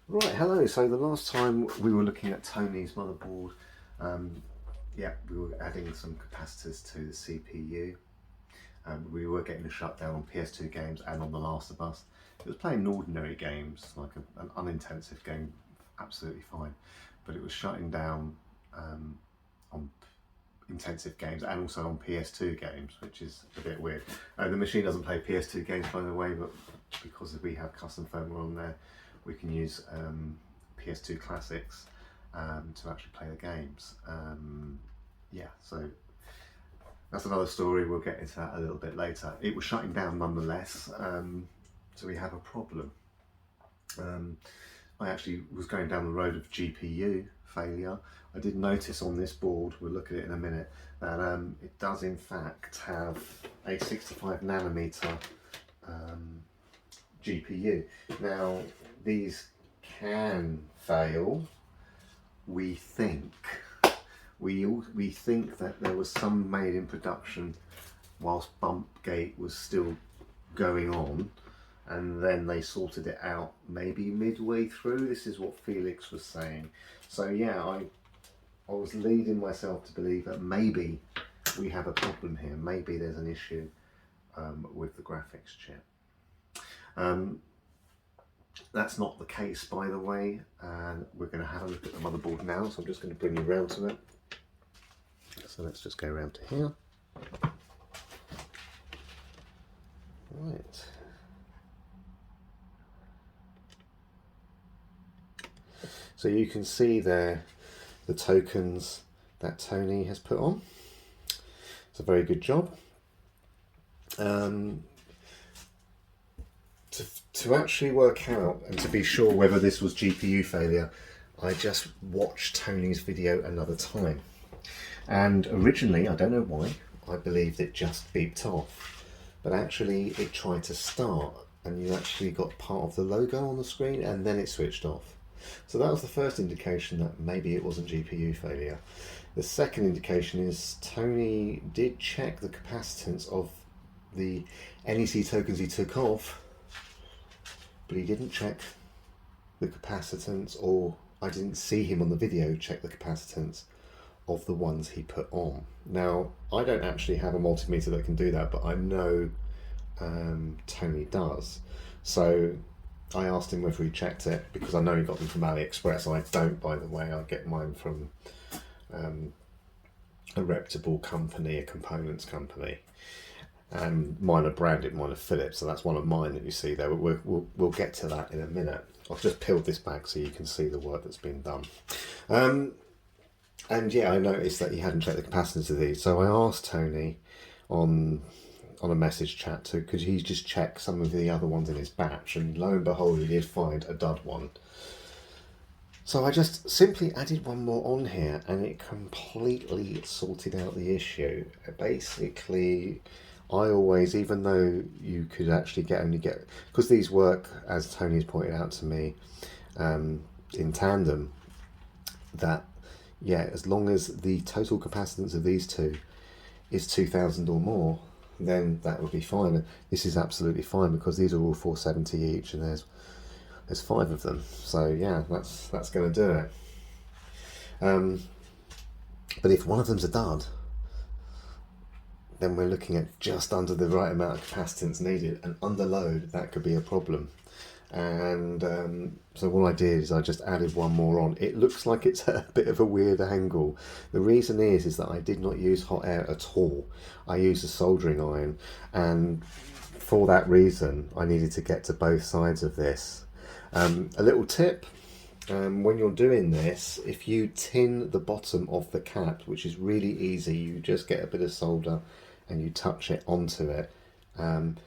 Right, hello. So the last time we were looking at Tony's motherboard, yeah, we were adding some capacitors to the CPU. We were getting a shutdown on PS2 games and on The Last of Us. It was playing ordinary games, like an unintensive game, absolutely fine. But it was shutting down on intensive games and also on PS2 games, which is a bit weird. The machine doesn't play PS2 games, by the way, but because we have custom firmware on there, we can use PS2 classics to actually play the games. Yeah, so that's another story. We'll get into that a little bit later. It was shutting down nonetheless, so we have a problem. I actually was going down the road of GPU failure. I did notice on this board, we'll look at it in a minute, that it does in fact have a 65 nanometer GPU. Now, these can fail, we think. We think that there was some made in production whilst Bumpgate was still going on, and then they sorted it out maybe midway through. This is what Felix was saying. So yeah, I was leading myself to believe that maybe we have a problem here. Maybe there's an issue with the graphics chip. That's not the case, by the way, and we're going to have a look at the motherboard now, so I'm just going to bring you around to it. So let's just go around to here. Right. So you can see there the tokens that Tony has put on. It's a very good job. To actually work out and to be sure whether this was GPU failure, I just watched Tony's video another time. And originally, I don't know why, I believed it just beeped off. But actually it tried to start and you actually got part of the logo on the screen and then it switched off. So that was the first indication that maybe it wasn't GPU failure. The second indication is Tony did check the capacitance of the NEC tokens he took off, but he didn't check the capacitance, or I didn't see him on the video check the capacitance of the ones he put on. Now, I don't actually have a multimeter that can do that, but I know Tony does. So I asked him whether he checked it, because I know he got them from AliExpress, and I don't, by the way. I get mine from a reputable company, a components company. And mine are branded, mine are Philips, so that's one of mine that you see there. We'll get to that in a minute. I've just peeled this back so you can see the work that's been done. And yeah, I noticed that he hadn't checked the capacitance of these, so I asked Tony on a message chat could he just check some of the other ones in his batch, and lo and behold, he did find a dud one. So I just simply added one more on here and it completely sorted out the issue. Basically, I always, even though you could actually only get, because these work, as Tony's pointed out to me, in tandem, that yeah, as long as the total capacitance of these two is 2000 or more, then that would be fine. And this is absolutely fine because these are all 470 each, and there's 5 of them. So yeah, that's going to do it. But if one of them's a dud, then we're looking at just under the right amount of capacitance needed, and under load that could be a problem. And so what I did is I just added one more on. It looks like it's at a bit of a weird angle. The reason is that I did not use hot air at all. I used a soldering iron, and for that reason I needed to get to both sides of this. A little tip, when you're doing this, if you tin the bottom of the cap, which is really easy, you just get a bit of solder and you touch it onto it, and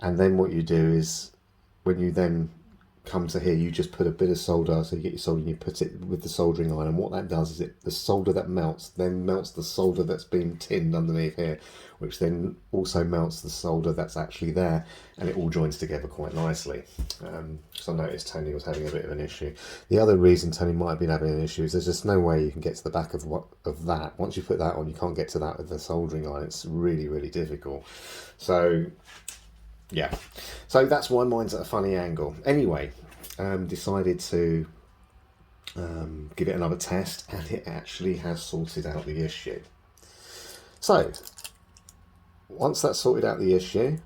then what you do is, when you then come to here, you just put a bit of solder, so you get your solder and you put it with the soldering iron, and what that does is the solder that melts then melts the solder that's been tinned underneath here, which then also melts the solder that's actually there, and it all joins together quite nicely. So I noticed Tony was having a bit of an issue. The other reason Tony might have been having an issue is there's just no way you can get to the back of that. Once you put that on, you can't get to that with the soldering iron. It's really, really difficult. So yeah, so that's why mine's at a funny angle. Anyway, decided to give it another test, and it actually has sorted out the issue. So once that's sorted out the issue,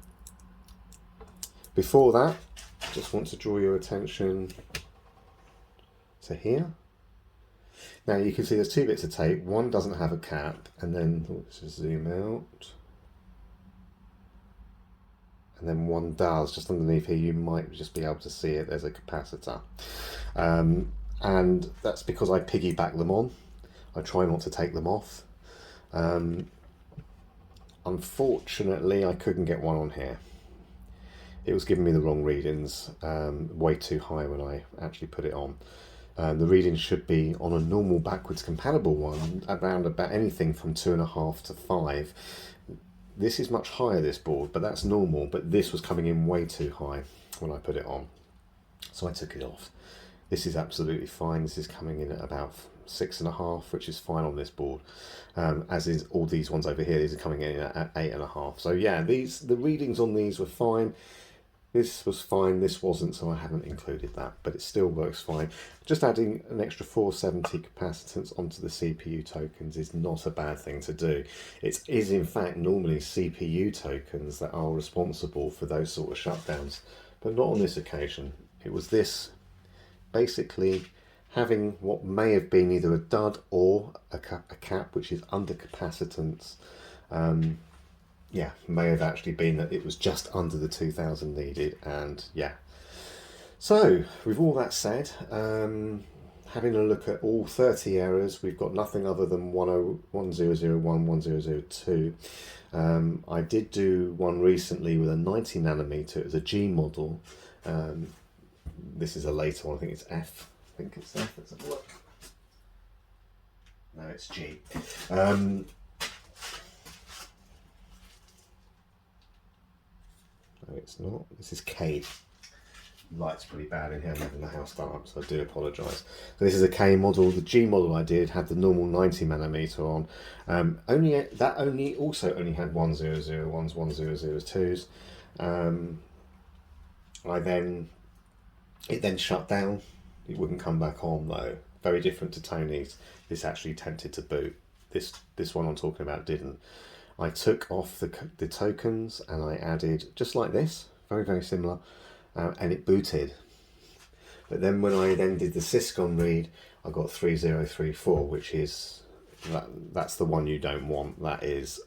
before that, I just want to draw your attention to here. Now you can see there's two bits of tape. One doesn't have a cap, and then let's just zoom out. And then one does. Just underneath here, you might just be able to see it. There's a capacitor, and that's because I piggyback them on. I try not to take them off. Unfortunately, I couldn't get one on here. It was giving me the wrong readings, way too high when I actually put it on. The readings should be on a normal backwards compatible one around about anything from 2.5 to 5. This is much higher, this board, but that's normal. But this was coming in way too high when I put it on, so I took it off. This is absolutely fine. This is coming in at about 6.5, which is fine on this board, as is all these ones over here. These are coming in at 8.5. So yeah, the readings on these were fine. This was fine, this wasn't, so I haven't included that, but it still works fine. Just adding an extra 470 capacitance onto the CPU tokens is not a bad thing to do. It is in fact normally CPU tokens that are responsible for those sort of shutdowns, but not on this occasion. It was this, basically having what may have been either a dud or a cap, which is under capacitance. Yeah, may have actually been that it was just under the 2000 needed, and yeah. So with all that said, having a look at all 30 errors, we've got nothing other than 1001, 1002. I did do one recently with a 90 nanometer. It was a G model. This is a later one. I think it's F. I think it's F. Let's have a look. No, it's G. No, it's not. This is K. Light's pretty bad in here. I'm having the house start up, so I do apologise. So this is a K model. The G model I did had the normal 90 nanometer on. Also only had 1001s, 1002s. It then shut down. It wouldn't come back on though. Very different to Tony's. This actually attempted to boot. This one I'm talking about didn't. I took off the tokens and I added, just like this, very, very similar, and it booted. But then when I then did the syscon read, I got 3034, which is, that's the one you don't want. That is,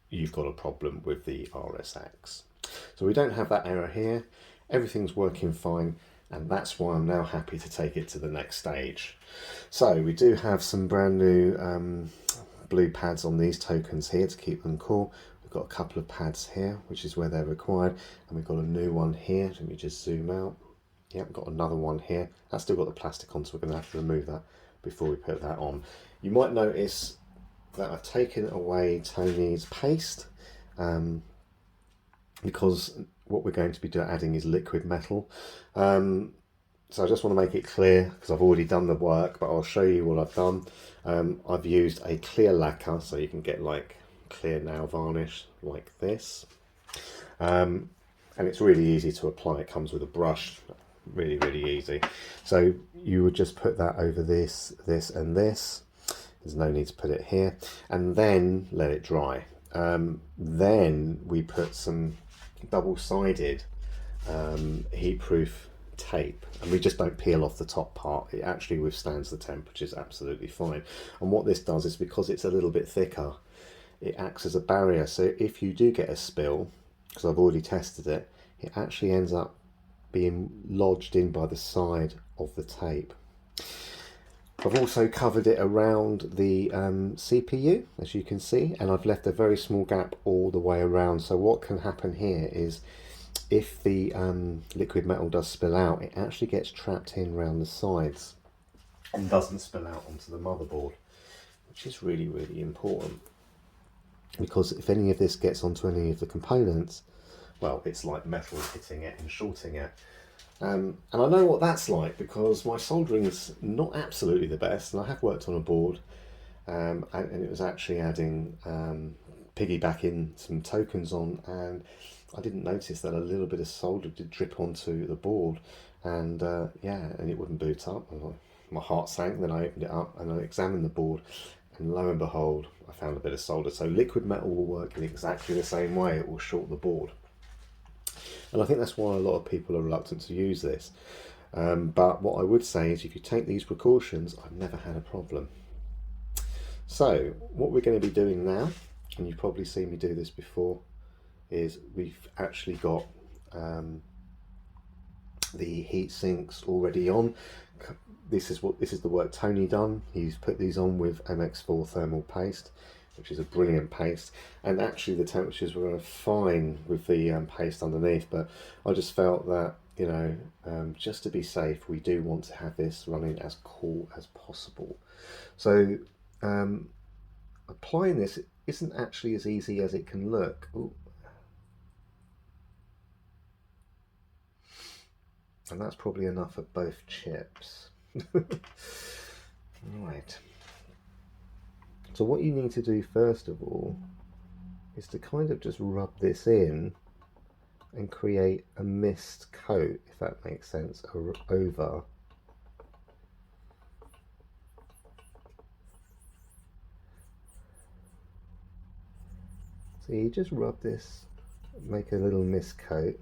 you've got a problem with the RSX. So we don't have that error here. Everything's working fine, and that's why I'm now happy to take it to the next stage. So we do have some brand new blue pads on these tokens here to keep them cool. We've got a couple of pads here, which is where they're required, and we've got a new one here. Let me just zoom out. Yeah, we've got another one here. That's still got the plastic on, so we're going to have to remove that before we put that on. You might notice that I've taken away Tony's paste, because what we're going to be adding is liquid metal. So I just want to make it clear, because I've already done the work, but I'll show you what I've done. I've used a clear lacquer, so you can get like clear nail varnish like this. And it's really easy to apply. It comes with a brush, really, really easy. So you would just put that over this, this and this. There's no need to put it here. And then let it dry. Then we put some double-sided heat-proof tape, and we just don't peel off the top part. It actually withstands the temperatures absolutely fine. And what this does is, because it's a little bit thicker, it acts as a barrier. So if you do get a spill, because I've already tested it, it actually ends up being lodged in by the side of the tape. I've also covered it around the CPU, as you can see, and I've left a very small gap all the way around. So what can happen here is, if the liquid metal does spill out, it actually gets trapped in around the sides and doesn't spill out onto the motherboard, which is really, really important, because if any of this gets onto any of the components, well, it's like metal hitting it and shorting it. And I know what that's like, because my soldering's not absolutely the best, and I have worked on a board, and it was actually adding piggybacking some tokens on, and I didn't notice that a little bit of solder did drip onto the board, and yeah, and it wouldn't boot up. And my heart sank. Then I opened it up and I examined the board, and lo and behold, I found a bit of solder. So liquid metal will work in exactly the same way. It will short the board, and I think that's why a lot of people are reluctant to use this. But what I would say is, if you take these precautions, I've never had a problem. So what we're going to be doing now, and you've probably seen me do this before, is we've actually got the heat sinks already on. This is the work Tony done. He's put these on with MX4 thermal paste, which is a brilliant paste, and actually the temperatures were fine with the paste underneath, but I just felt that, you know, just to be safe, we do want to have this running as cool as possible. So applying this isn't actually as easy as it can look. Ooh. And that's probably enough of both chips. Right. So what you need to do first of all is to kind of just rub this in and create a mist coat, if that makes sense, over. So you just rub this, make a little mist coat.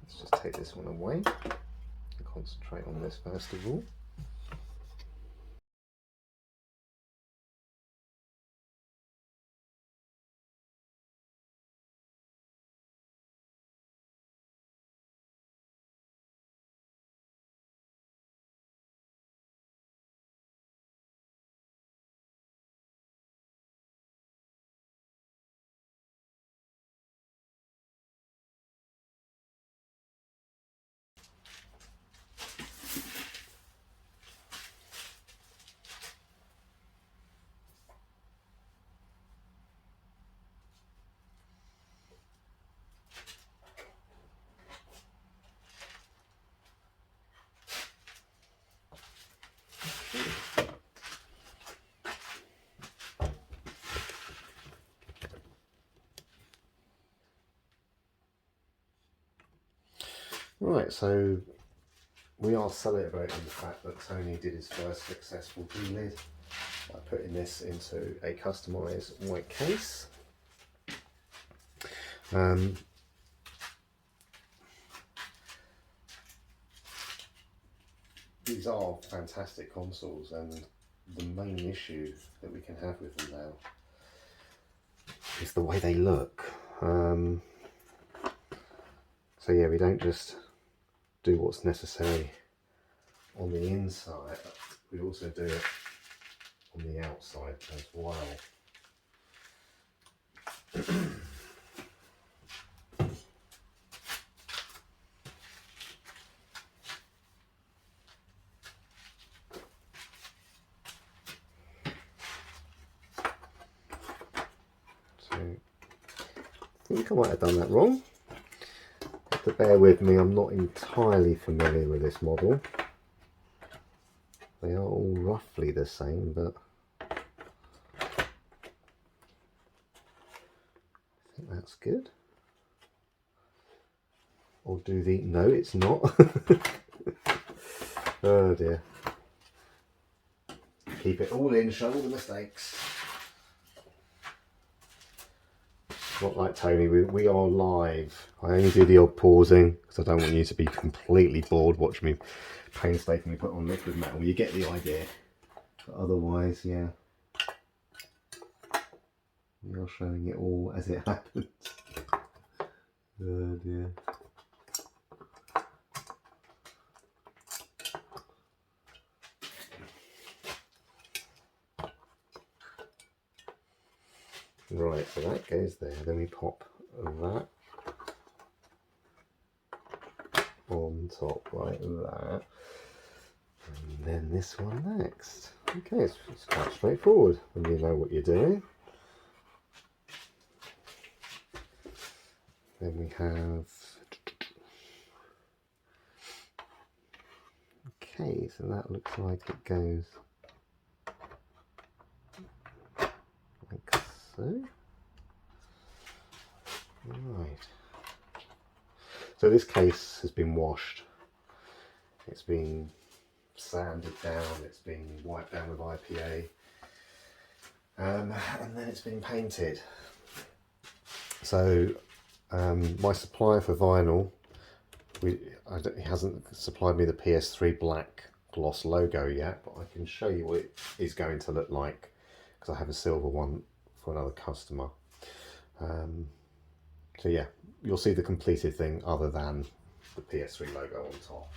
Let's just take this one away and concentrate on this first of all. Right, so we are celebrating the fact that Tony did his first successful D-lid by putting this into a customised white case. These are fantastic consoles, and the main issue that we can have with them now is the way they look. So yeah, we don't just do what's necessary on the inside, we also do it on the outside as well. So I think I might have done that wrong. Have to bear with me, I'm not entirely familiar with this model. They are all roughly the same, but I think that's good. Or do the... no, it's not. Oh dear. Keep it all in, show all the mistakes. Not like Tony, we are live. I only do the odd pausing because I don't want you to be completely bored watching me painstakingly put on liquid metal. You get the idea. But otherwise, yeah, we are showing it all as it happens. Oh dear. Right, so that goes there. Then we pop that on top like that. And then this one next. Okay, it's quite straightforward when you know what you're doing. Then we have... okay, so that looks like it goes like so. Right. So this case has been washed. It's been sanded down, it's been wiped down with IPA, and then it's been painted. So my supplier for vinyl, he hasn't supplied me the PS3 black gloss logo yet, but I can show you what it is going to look like, because I have a silver one for another customer. So yeah, you'll see the completed thing other than the PS3 logo on top.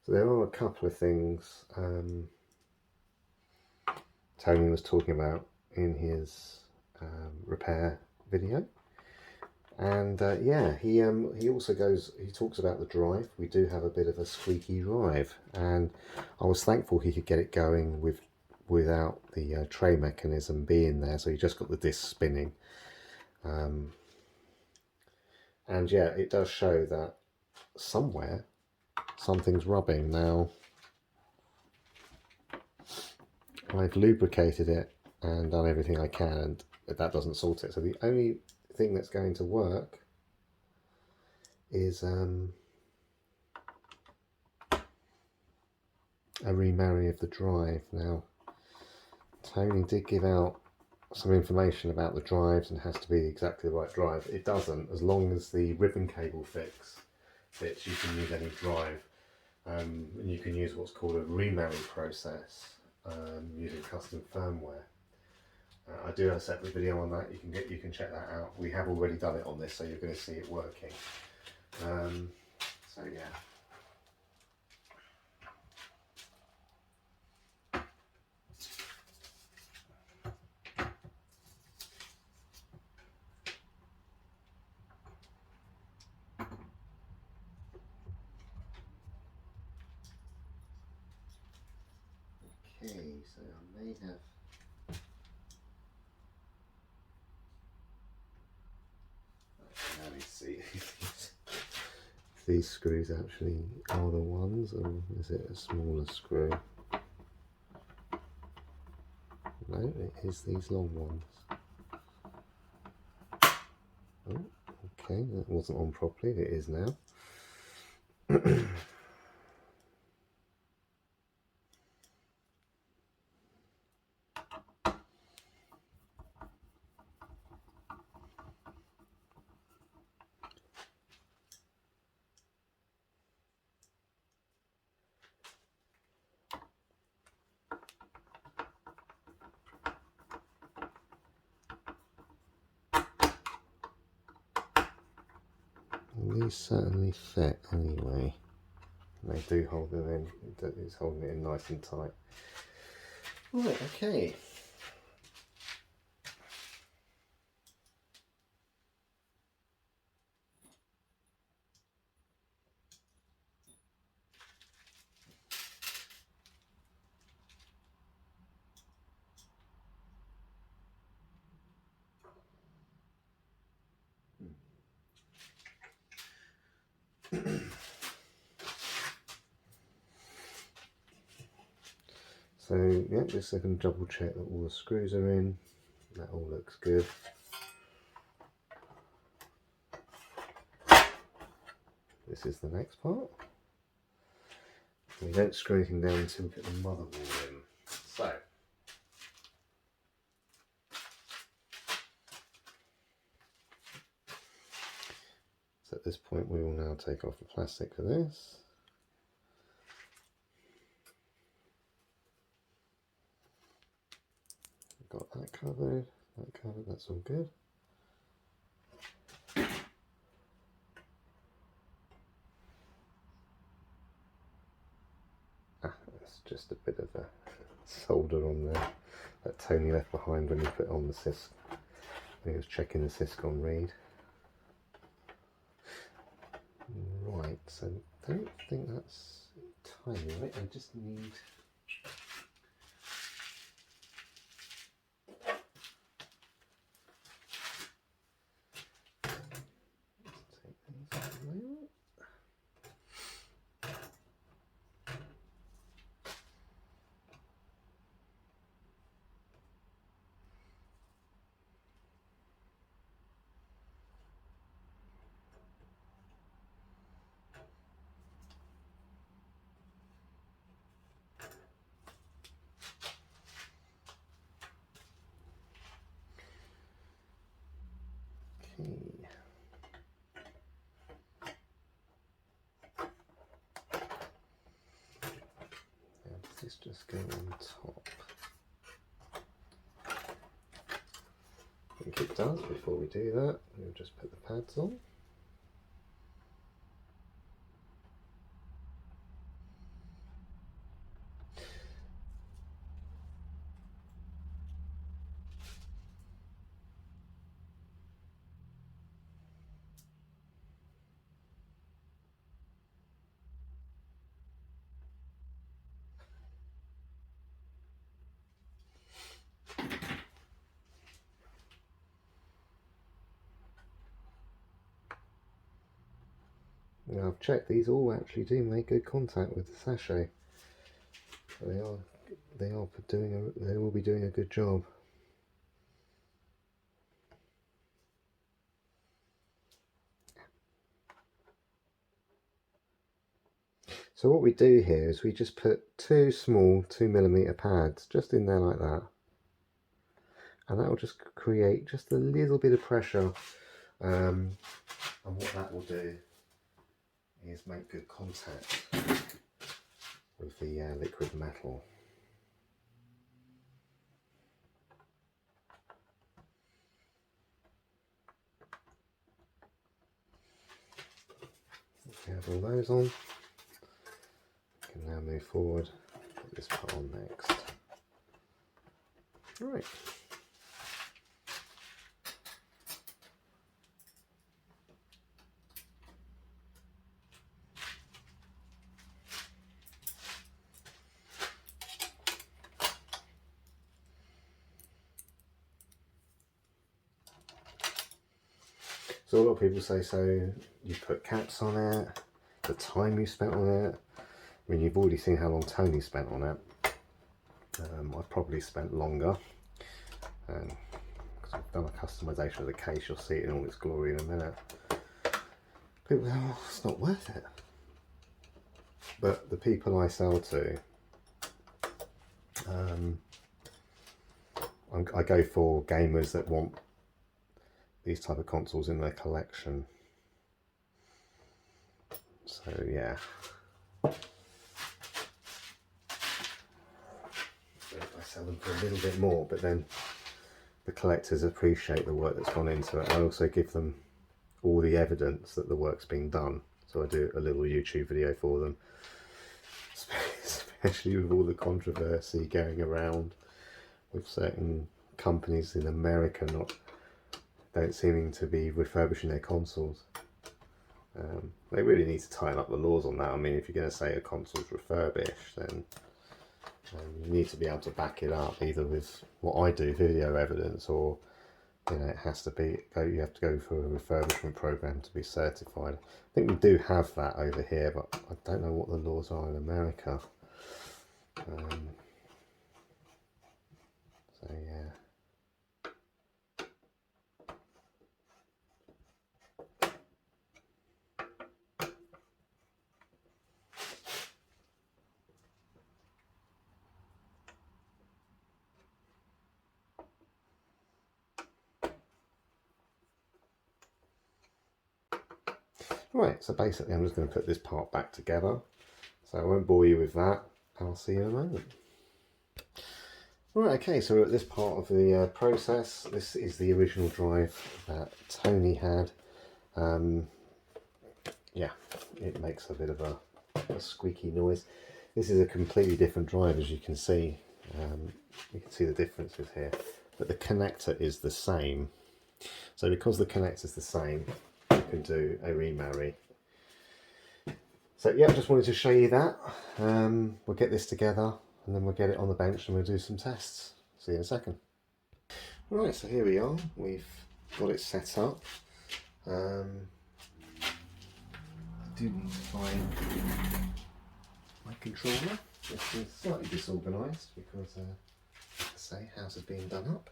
So there are a couple of things Tony was talking about in his repair video, and yeah, he also talks about the drive. We do have a bit of a squeaky drive, and I was thankful he could get it going without the tray mechanism being there, so you just got the disc spinning. And yeah, it does show that somewhere something's rubbing. Now, I've lubricated it and done everything I can, and that doesn't sort it. So the only thing that's going to work is a remarry of the drive. Now, Tony did give out some information about the drives, and it has to be exactly the right drive. It doesn't, as long as the ribbon cable fits, you can use any drive. And you can use what's called a remarry process using custom firmware. I do have a separate video on that. You can check that out. We have already done it on this, so you're going to see it working. So yeah. Okay, so I may have. Let me see if these screws actually are the ones, or is it a smaller screw? No, it is these long ones. Oh, okay, that wasn't on properly, it is now. These certainly fit anyway. They do hold it in. It's holding it in nice and tight. Right, okay. So yeah, just so I can double check that all the screws are in. That all looks good. This is the next part. We don't screw anything down until we put the motherboard in. So at this point we will now take off the plastic for this. Got that covered, that's all good. That's just a bit of a solder on there that Tony left behind when he put on the Cisco, when he was checking the Cisco read. So I don't think that's entirely right. I just need... This just go on top. I think it does. Before we do that, we'll just put the pads on. Now I've checked, these all actually do make good contact with the sachet. They will be doing a good job. So what we do here is we just put two small 2mm pads just in there like that, and that will just create just a little bit of pressure, and what that will do is make good contact with the liquid metal. We have all those on. We can now move forward, put this part on next. Right. So a lot of people say, so you put caps on it, the time you spent on it. I mean, you've already seen how long Tony spent on it. I've probably spent longer, because I've done a customization of the case. You'll see it in all its glory in a minute. People go, oh, it's not worth it. But the people I sell to, I go for gamers that want these type of consoles in their collection. So yeah, I sell them for a little bit more, but then the collectors appreciate the work that's gone into it. I also give them all the evidence that the work's been done. So I do a little YouTube video for them, especially with all the controversy going around with certain companies in America don't seeming to be refurbishing their consoles. They really need to tighten up the laws on that. I mean, if you're going to say a console's refurbished, then you need to be able to back it up either with what I do, video evidence, or it has to be you have to go for a refurbishment program to be certified. I think we do have that over here, but I don't know what the laws are in America. So yeah. Right, so basically I'm just going to put this part back together, so I won't bore you with that. I'll see you in a moment. Right, okay, so we're at this part of the process. This is the original drive that Tony had. Yeah, it makes a bit of a squeaky noise. This is a completely different drive, as you can see. You can see the differences here, but the connector is the same. So because the connector is the same, you can do a remarry So yeah, I just wanted to show you that. We'll get this together and then we'll get it on the bench and we'll do some tests. See you in a second. Right, so here we are. We've got it set up. I do need to find my controller. This is slightly disorganised because, like I say, house is being done up.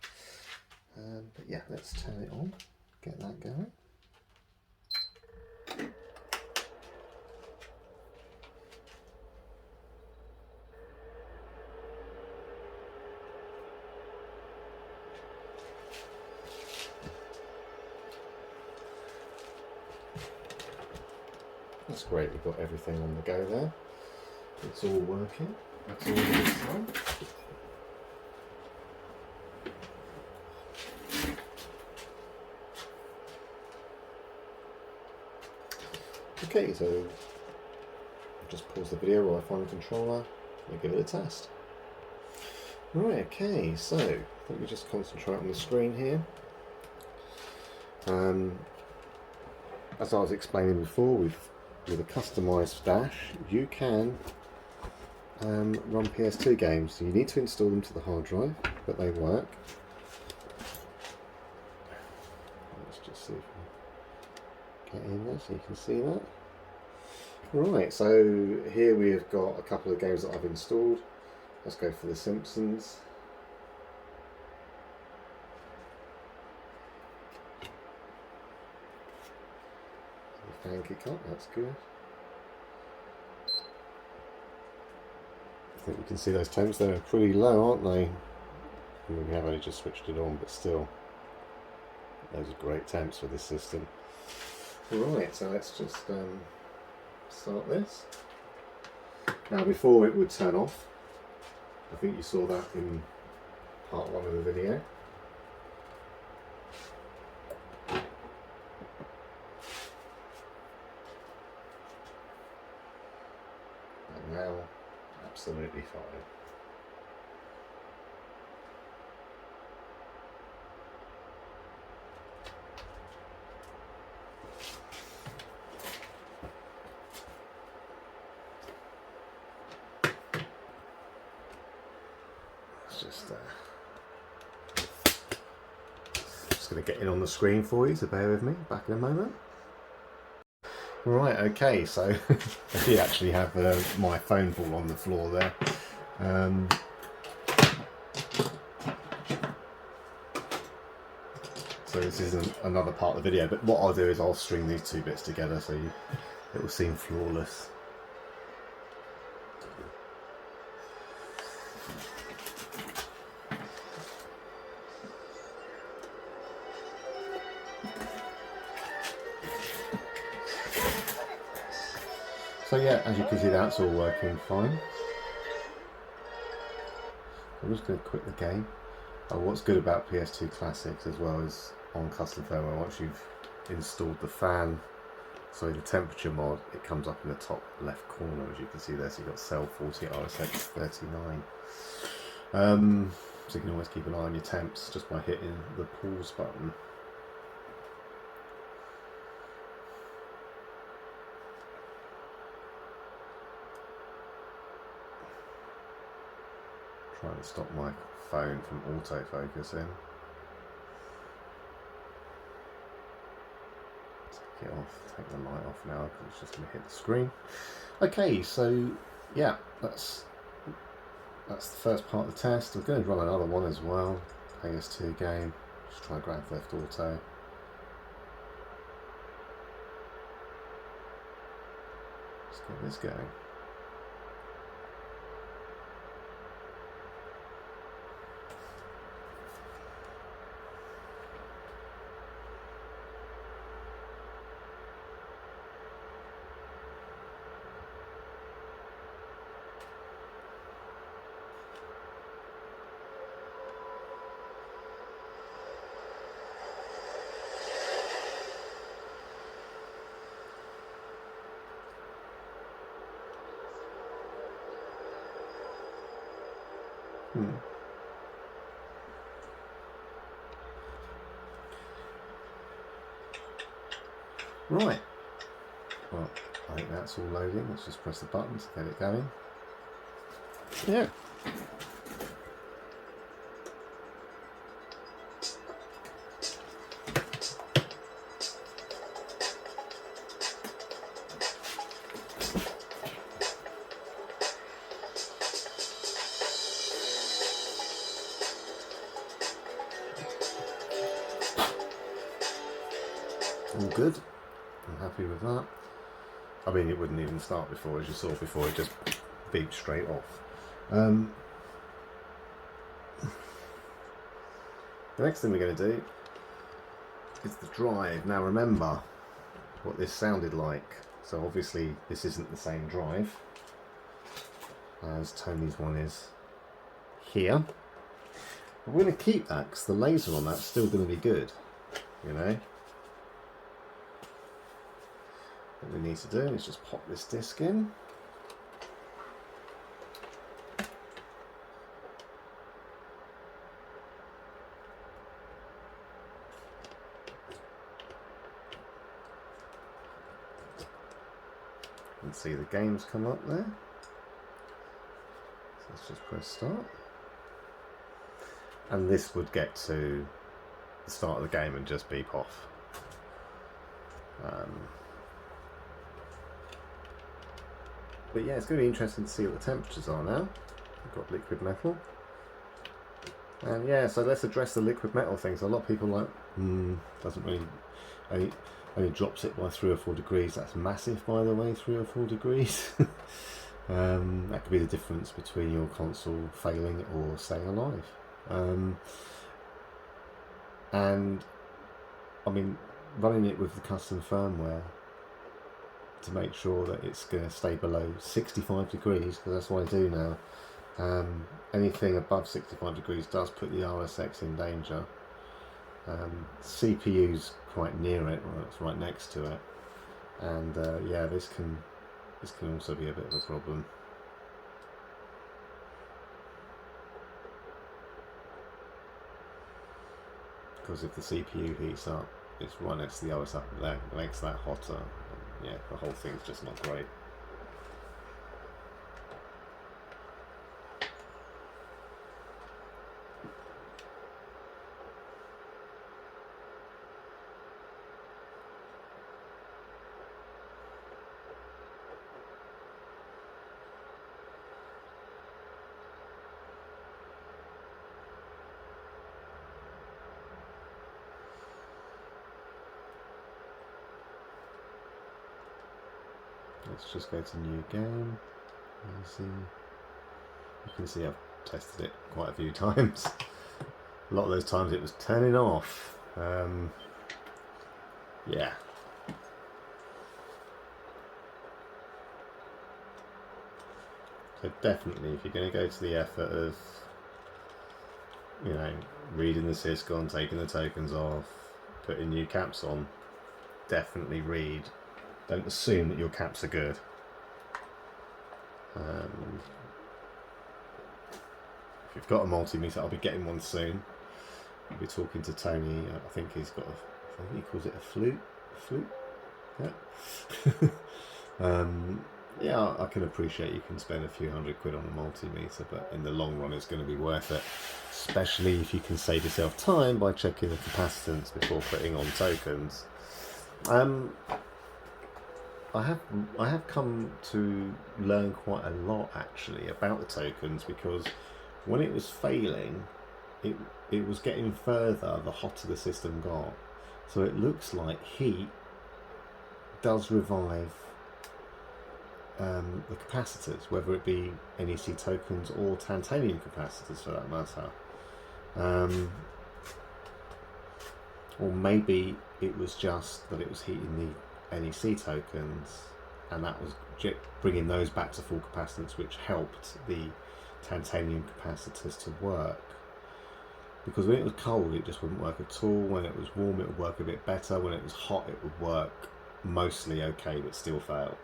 But yeah, let's turn it on, get that going. That's great, we've got everything on the go there. It's all working. That's all it's done. Okay, so I'll just pause the video while I find the controller and give it a test. Right, okay, so let me just concentrate on the screen here. As I was explaining before, with a customised flash, you can run PS2 games. So you need to install them to the hard drive, but they work. Let's just see if we get in there so you can see that. Right, so here we have got a couple of games that I've installed. Let's go for The Simpsons. Pancake up, that's good. I think we can see those temps, they're pretty low, aren't they? I mean, we have only just switched it on, but still, those are great temps for this system. Right, so let's just start this. Now, before it would turn off, I think you saw that in part 1 of the video. Now, absolutely fine. It's just going to get in on the screen for you, so bear with me, back in a moment. Right, okay, so I did actually have my phone fall on the floor there. So this isn't another part of the video, but what I'll do is I'll string these two bits together so it will seem flawless. So yeah, as you can see, that's all working fine. I'm just going to quit the game. What's good about PS2 Classics as well is on custom firmware, once you've installed the fan, so the temperature mod, it comes up in the top left corner, as you can see there. So you've got cell 40 RSX 39. So you can always keep an eye on your temps just by hitting the pause button. Trying to stop my phone from autofocusing. Take it off, take the light off now because it's just going to hit the screen. Okay, so yeah, that's the first part of the test. I'm going to run another one as well, PS2 game, just try Grand Theft Auto. Let's get this going. Right. Well, I think that's all loading. Let's just press the button to get it going. Yeah. All good. I'm happy with that. I mean, it wouldn't even start before, as you saw before, it just beeped straight off. The next thing we're going to do is the drive. Now remember what this sounded like. So obviously this isn't the same drive as Tony's one is here. We're going to keep that because the laser on that's still going to be good, you know. What we need to do is just pop this disc in. And see the games come up there. So let's just press start. And this would get to the start of the game and just beep off. But yeah, it's going to be interesting to see what the temperatures are now. We've got liquid metal. And yeah, so let's address the liquid metal thing. So a lot of people are like, doesn't really, only drops it by 3 or 4 degrees. That's massive, by the way, 3 or 4 degrees. That could be the difference between your console failing or staying alive. And I mean, running it with the custom firmware to make sure that it's going to stay below 65 degrees, because that's what I do now. Anything above 65 degrees does put the RSX in danger. CPU's quite near it, or it's right next to it, and yeah, this can also be a bit of a problem. Because if the CPU heats up, it's right next to the OS up there, it makes that hotter. Yeah, the whole thing's just not great. Let's just go to new game. You can see I've tested it quite a few times. A lot of those times it was turning off. Yeah. So definitely, if you're going to go to the effort of, you know, reading the syscon, taking the tokens off, putting new caps on, definitely read. Don't assume that your caps are good. If you've got a multimeter, I'll be getting one soon. I'll be talking to Tony. I think he's got I think he calls it a flute. Yeah. Yeah, I can appreciate you can spend a few £100 on a multimeter, but in the long run it's going to be worth it. Especially if you can save yourself time by checking the capacitance before putting on tokens. I have come to learn quite a lot actually about the tokens, because when it was failing, it was getting further the hotter the system got. So it looks like heat does revive the capacitors, whether it be NEC tokens or titanium capacitors for that matter. Or maybe it was just that it was heating the NEC tokens, and that was bringing those back to full capacitance, which helped the titanium capacitors to work. Because when it was cold it just wouldn't work at all. When it was warm it would work a bit better. When it was hot it would work mostly okay but still fail.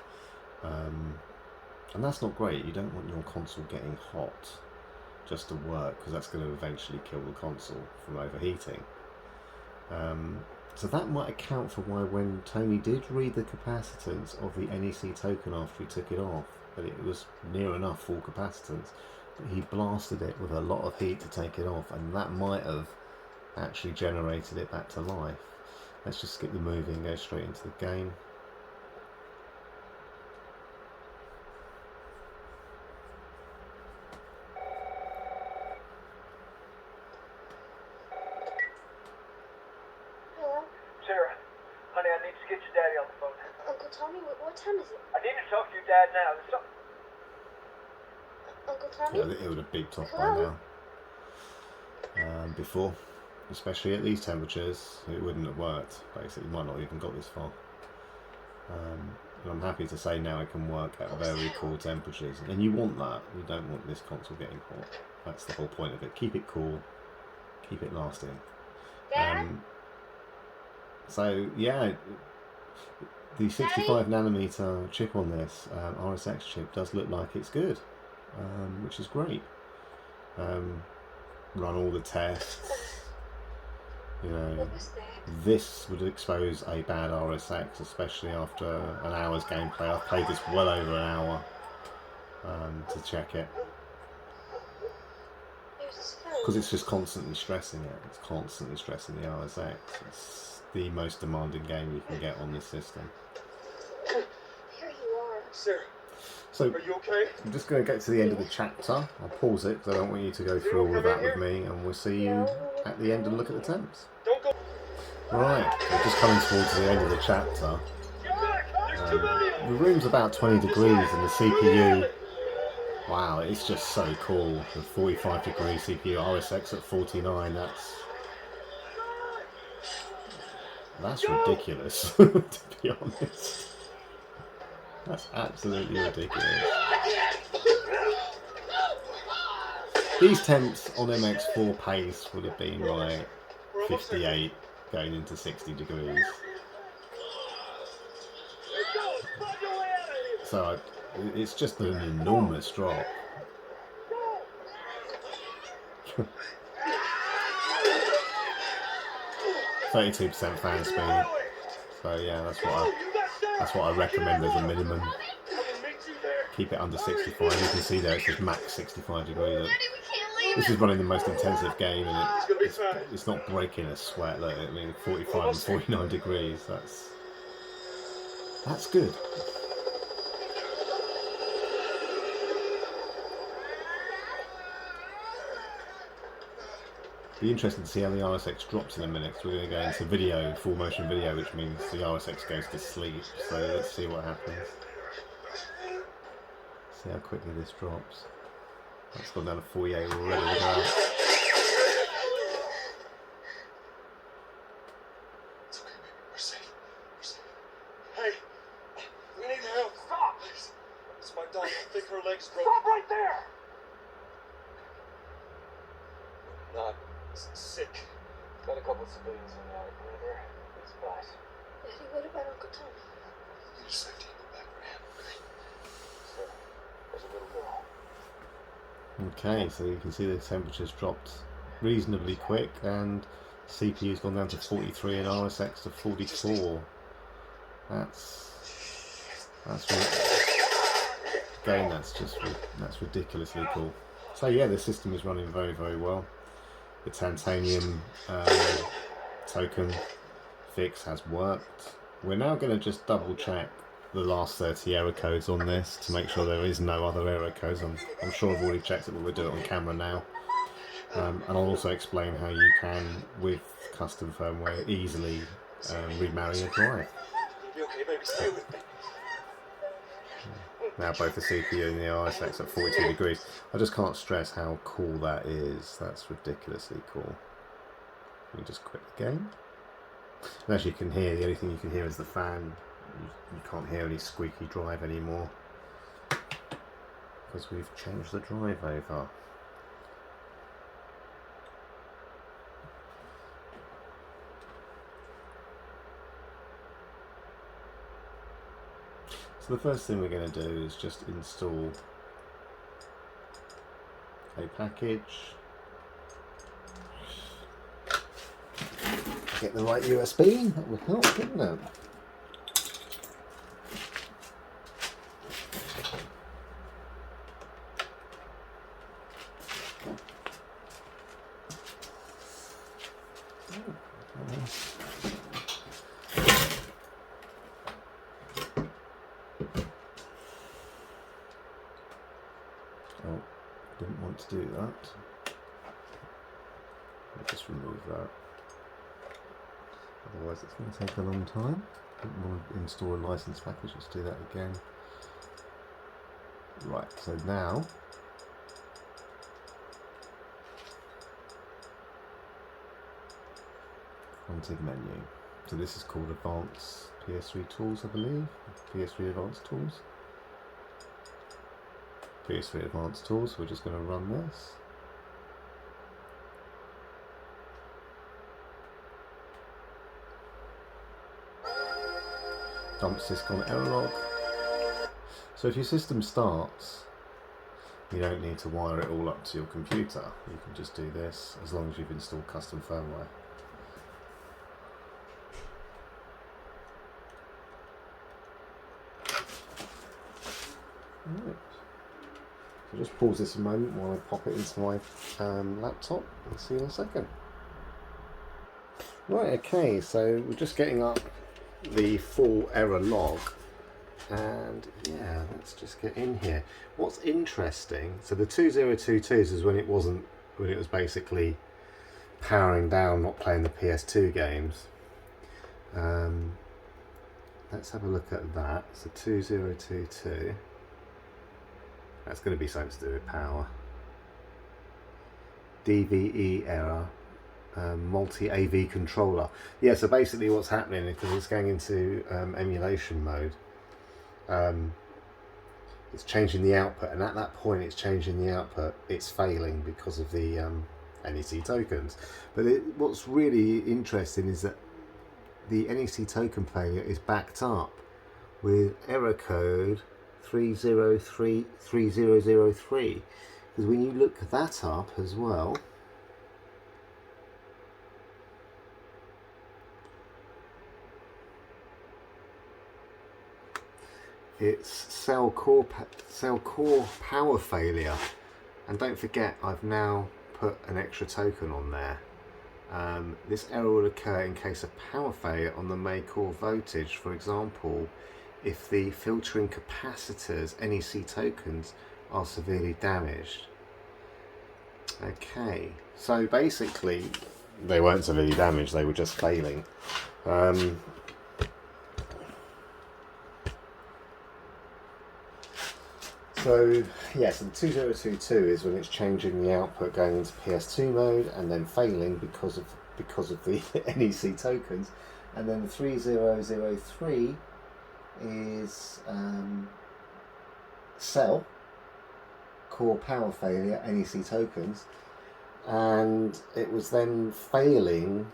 And that's not great. You don't want your console getting hot just to work, because that's going to eventually kill the console from overheating. So that might account for why when Tony did read the capacitance of the NEC token after he took it off, that it was near enough full capacitance, but he blasted it with a lot of heat to take it off, and that might have actually generated it back to life. Let's just skip the movie and go straight into the game. Yeah, it would have beeped off by now. Before, especially at these temperatures, it wouldn't have worked. Basically, it might not even got this far. And I'm happy to say now it can work at very cool temperatures. And you want that. You don't want this console getting hot. That's the whole point of it. Keep it cool. Keep it lasting. So yeah, the 65 nanometer chip on this RSX chip does look like it's good. Which is great. Run all the tests. You know, this would expose a bad RSX, especially after an hour's gameplay. I've played this well over an hour to check it, because it's just constantly stressing it. It's constantly stressing the RSX. It's the most demanding game you can get on this system. Here you are, sir. So, are you okay? I'm just going to get to the end of the chapter. I'll pause it because I don't want you to go through all of that with me, and we'll see you at the end and look at the temps. Don't go. Right, we're just coming towards the end of the chapter. The room's about 20 degrees and the CPU, wow, it's just so cool. The 45 degree CPU, RSX at 49, that's ridiculous, to be honest. That's absolutely ridiculous. These temps on MX4 pace would have been like 58 going into 60 degrees. So it's just an enormous drop. %32 fan speed. So yeah, that's what I recommend as a minimum. Keep it under 65. You can see there it's just max 65 degrees. This is running the most intensive game, and it's not breaking a sweat. Look, I mean, 45 and 49 degrees. That's good. Be interesting to see how the RSX drops in a minute, because we're going to go into video, full motion video, which means the RSX goes to sleep. So let's see what happens. See how quickly this drops. That's gone down to 48 already. Look at that. It's okay, baby. We're safe. We're safe. Hey, we need help. Stop! Please. It's my dog. I think her leg's broken. Stop right there! Not sick. Got a couple of civilians in the attic, remember? Good supplies. Daddy, what about Uncle Tony? You just have to go back for him, okay? So, there's a little girl. Okay, so you can see the temperature's dropped reasonably quick, and CPU's gone down to 43 and RSX to 44. That's ridiculously cool. So yeah, the system is running very, very well. The titanium token fix has worked. We're now going to just double check the last 30 error codes on this to make sure there is no other error codes. I'm sure I've already checked it, but we'll do it on camera now. And I'll also explain how you can, with custom firmware, easily remarry a drive. You okay, baby? Stay with me. Now both the CPU and the RSX at 42 degrees. I just can't stress how cool that is. That's ridiculously cool. Let me just quit the game. And as you can hear, the only thing you can hear is the fan. You can't hear any squeaky drive anymore, because we've changed the drive over. So the first thing we're going to do is just install a package. get the right USB. That would help, wouldn't it? Oh, didn't want to do that. I'll just remove that. Otherwise it's going to take a long time. Didn't want to install a license package, let's do that again. Right, so now content menu. So this is called Advanced PS3 Tools, I believe. PS3 Advanced Tools. PS3 Advanced Tools, we're just going to run this. Dump syscon error log. So if your system starts, you don't need to wire it all up to your computer. You can just do this as long as you've installed custom firmware. Right. So just pause this a moment while I pop it into my laptop and see you in a second. Right, okay, so we're just getting up the full error log, and yeah, let's just get in here. What's interesting, so the 2022s is when it was basically powering down, not playing the PS2 games. Let's have a look at that. So 2022, that's going to be something to do with power. DVE error. Multi-AV controller. Yeah, so basically what's happening is because it's going into emulation mode, it's changing the output, and at that point it's changing the output, it's failing because of the NEC tokens. But what's really interesting is that the NEC token failure is backed up with error code 3033003, because when you look that up as well, it's cell core power failure. And don't forget, I've now put an extra token on there. This error will occur in case of power failure on the main core voltage. For example, if the filtering capacitors NEC tokens are severely damaged. Okay, so basically they weren't severely damaged, they were just failing. So yes, the 2022 is when it's changing the output going into PS2 mode and then failing because of the NEC tokens, and then the 3003 is cell core power failure NEC tokens, and it was then failing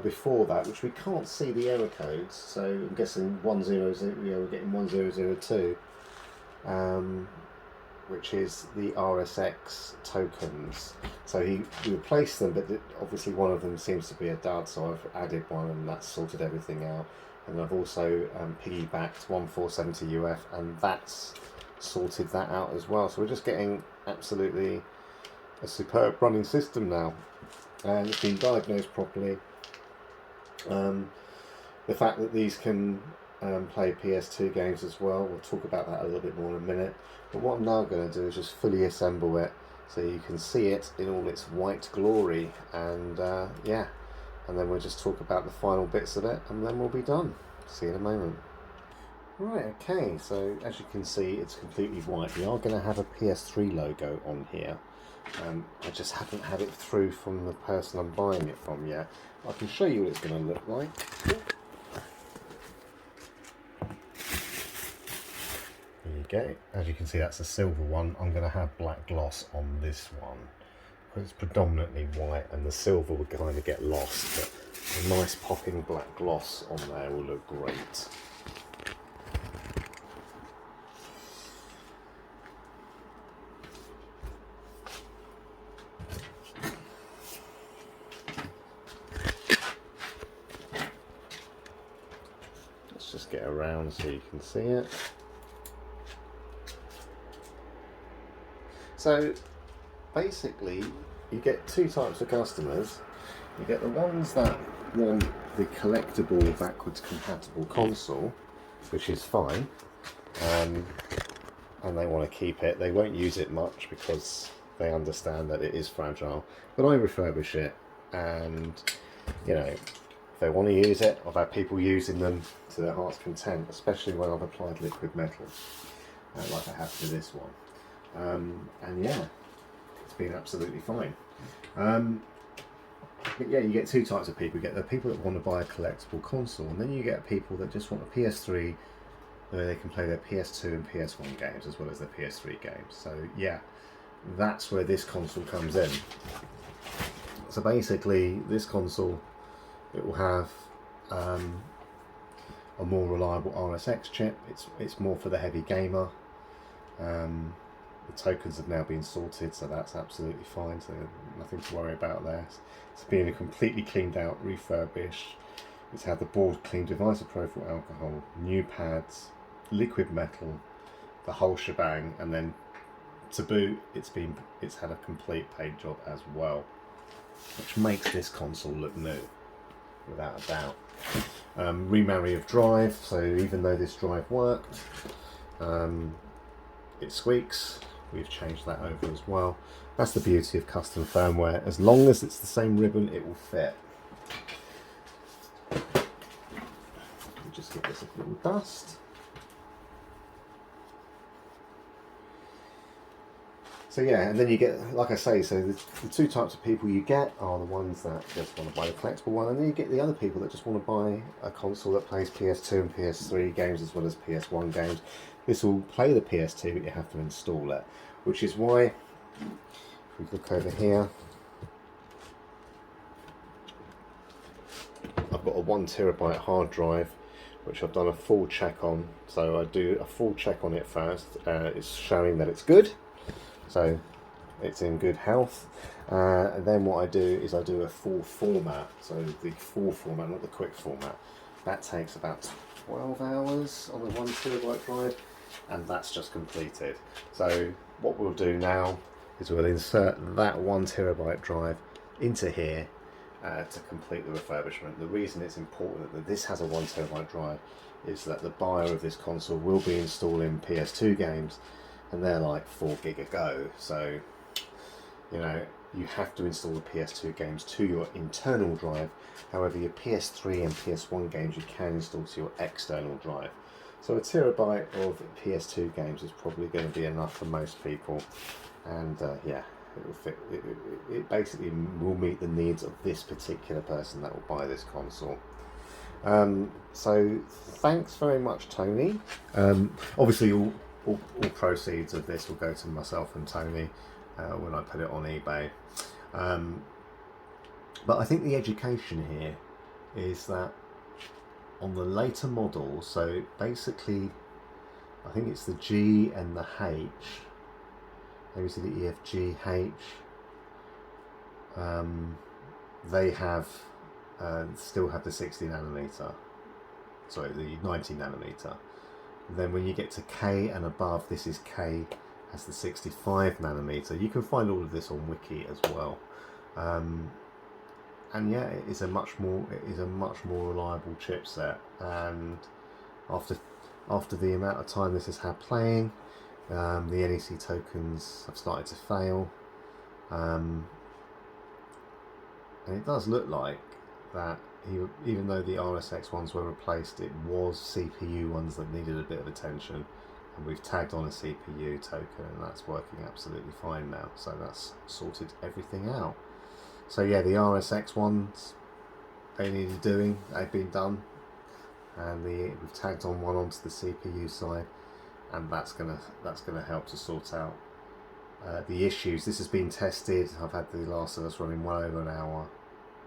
before that, which we can't see the error codes. So I'm guessing 100, we're getting 1002. Which is the RSX tokens. So he replaced them, but obviously one of them seems to be a dud, so I've added one and that's sorted everything out. And I've also piggybacked 1470 UF, and that's sorted that out as well. So we're just getting absolutely a superb running system now, and it's been diagnosed properly. The fact that these can play PS2 games as well, we'll talk about that a little bit more in a minute. But what I'm now going to do is just fully assemble it so you can see it in all its white glory, and yeah, and then we'll just talk about the final bits of it, and then we'll be done. See you in a moment. Right, okay, so as you can see, it's completely white. We are going to have a PS3 logo on here. I just haven't had it through from the person I'm buying it from yet. I can show you what it's going to look like. Okay, as you can see, that's a silver one. I'm going to have black gloss on this one. It's predominantly white, and the silver would kind of get lost, but a nice popping black gloss on there will look great. get around so you can see it. So basically you get two types of customers. You get the ones that want the collectible backwards compatible console, which is fine, and they want to keep it. They won't use it much because they understand that it is fragile, but I refurbish it, and you know, if they want to use it, I've had people using them to their heart's content, especially when I've applied liquid metal, like I have to this one. And yeah, it's been absolutely fine. But yeah, you get two types of people. You get the people that want to buy a collectible console, and then you get people that just want a PS3 where they can play their PS2 and PS1 games as well as their PS3 games. So yeah, that's where this console comes in. So basically, this console, it will have a more reliable RSX chip. It's more for the heavy gamer. The tokens have now been sorted, so that's absolutely fine, so nothing to worry about there. It's been completely cleaned out, refurbished. It's had the board cleaned with isopropyl alcohol, new pads, liquid metal, the whole shebang, and then to boot, it's had a complete paint job as well, which makes this console look new, without a doubt. Remarry of drive, so even though this drive worked, it squeaks. We've changed that over as well. That's the beauty of custom firmware. As long as it's the same ribbon, it will fit. Just give this a little dust. So yeah, and then you get, like I say, so the two types of people you get are the ones that just want to buy the collectible one, and then you get the other people that just want to buy a console that plays PS2 and PS3 games as well as PS1 games. This will play the PS2, but you have to install it, which is why, if we look over here, I've got a 1 terabyte hard drive, which I've done a full check on. So I do a full check on it first. It's showing that it's good, so it's in good health. And then what I do is I do a full format, so the full format, not the quick format. That takes about 12 hours on the 1 terabyte drive, and that's just completed. So what we'll do now is we'll insert that 1 terabyte drive into here to complete the refurbishment. The reason it's important that this has a 1 terabyte drive is that the buyer of this console will be installing PS2 games, and they're like 4 gig a go. So you know, you have to install the PS2 games to your internal drive. However, your PS3 and PS1 games you can install to your external drive. So a terabyte of PS2 games is probably going to be enough for most people, and yeah, it will fit. It basically will meet the needs of this particular person that will buy this console. So thanks very much, Tony. Obviously, all proceeds of this will go to myself and Tony when I put it on eBay. But I think the education here is that on the later models, so basically I think it's the G and the H, maybe it's the E, F, G, H, they have still have the 60 nanometer, sorry, the 90 nanometer. Then when you get to K and above, this is K, has the 65 nanometer. You can find all of this on Wiki as well. And yeah, it is a much more reliable chipset. And after the amount of time this has had playing, the NEC tokens have started to fail, and it does look like that even though the RSX ones were replaced, it was CPU ones that needed a bit of attention, and we've tagged on a CPU token, and that's working absolutely fine now. So that's sorted everything out. So yeah, the RSX ones, they needed doing, they've been done, and we've tagged on one onto the CPU side, and that's gonna help to sort out the issues. This has been tested. I've had The Last of Us running well over an hour.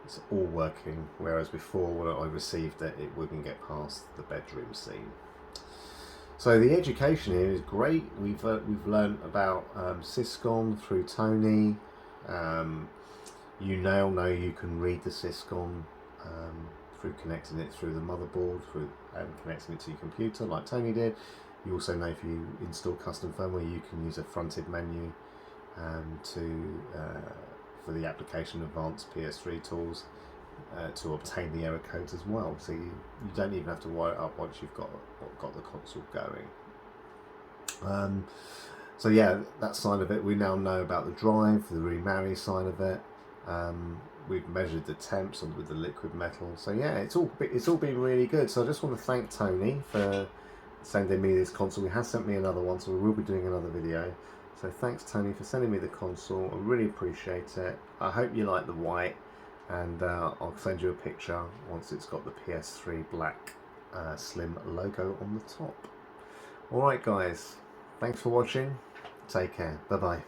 It's all working, whereas before when I received it, it wouldn't get past the bedroom scene. So the education here is great. We've learned about Syscon through Tony. You now know you can read the Syscon through connecting it through the motherboard, through connecting it to your computer like Tony did. You also know if you install custom firmware, you can use a fronted menu for the application of advanced PS3 tools to obtain the error codes as well. So you don't even have to wire it up once you've got the console going. So yeah, that side of it, we now know about the drive, the remarry side of it. We've measured the temps with the liquid metal. So yeah, it's all been really good. So I just want to thank Tony for sending me this console. He has sent me another one, so we will be doing another video. So thanks Tony for sending me the console. I really appreciate it. I hope you like the white, and I'll send you a picture once it's got the PS3 black slim logo on the top. Alright guys, thanks for watching. Take care. Bye bye.